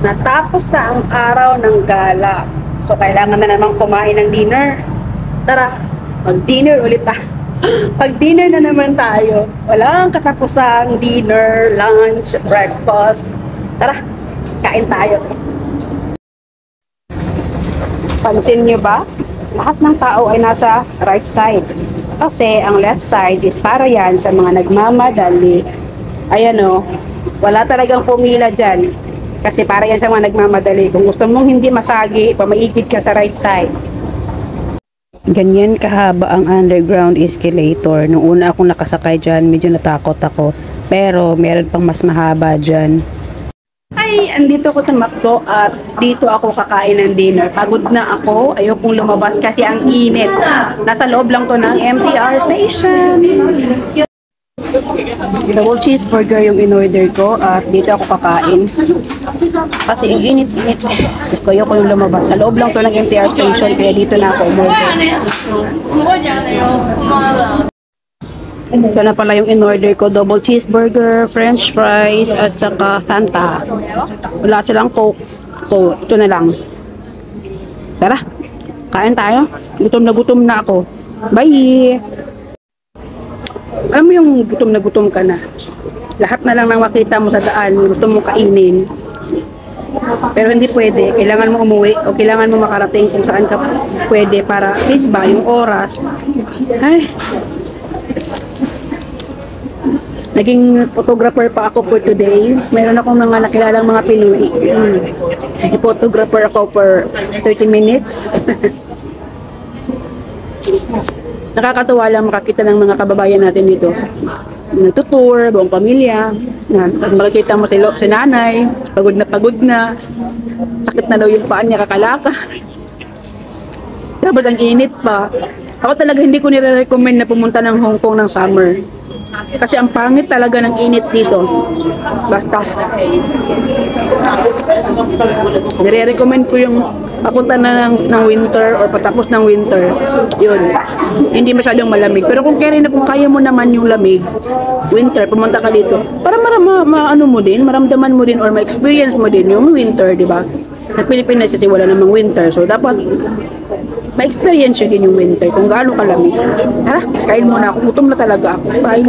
Natapos na ang araw ng gala. So, kailangan na namang kumain ng dinner. Tara, mag-dinner ulit ah. Pag-dinner na naman tayo. Walang katapusang dinner, lunch, breakfast. Tara, kain tayo. Pansin nyo ba? Lahat ng tao ay nasa right side. Kasi ang left side is para yan sa mga nagmamadali. Ayan o, wala talagang pumila dyan. Kasi para yan sa mga nagmamadali. Kung gusto mong hindi masagi, pamaigid ka sa right side. Ganyan kahaba ang underground escalator. Nung una akong nakasakay dyan, medyo natakot ako. Pero meron pang mas mahaba dyan. Ay, andito ako sa McDo at dito ako kakain ng dinner. Pagod na ako, ayokong lumabas kasi ang init. Nasa loob lang to ng MTR station. Double cheeseburger yung in-order ko at dito ako kakain. Kasi yung init-init. Kaya ko yung lumabas. Sa loob lang to ng MTR station kaya dito na ako umorder. Ito na pala yung in-order ko. Double cheeseburger, french fries, at saka Fanta. Wala silang Coke. So, ito na lang. Tara, kain tayo. Gutom na ako. Bye! Alam mo yung gutom ka na. Lahat na lang nang makita mo sa daan, gusto mo kainin. Pero hindi pwede. Kailangan mo umuwi o kailangan mo makarating kung saan ka pwede para at least ba yung oras. Ay, naging photographer pa ako for today. Meron akong mga nakilalang mga Pinoy. Photographer ako for 30 minutes. Nakakatuwa lang makakita ng mga kababayan natin dito. Nagtutour, buong pamilya. Makikita mo si nanay, pagod na. Sakit na daw yung paan niya, kakalaka. Dapat ang init pa. Ako talaga hindi ko nire-recommend na pumunta ng Hong Kong ng summer. Kasi ang pangit talaga ng init dito. Basta. Nire-recommend ko yung papunta na ng winter or patapos ng winter. Yun. Hindi masyadong malamig. Pero kung kaya mo naman yung lamig, winter, pumunta ka dito. Para ano mo din, maramdaman mo din or ma-experience mo din yung winter, di ba? Sa Pilipinas kasi wala namang winter. So, dapat ma-experience yun din yung winter kung gaano kalamig. Tara, kain muna ako. Gutom na talaga ako. Bye!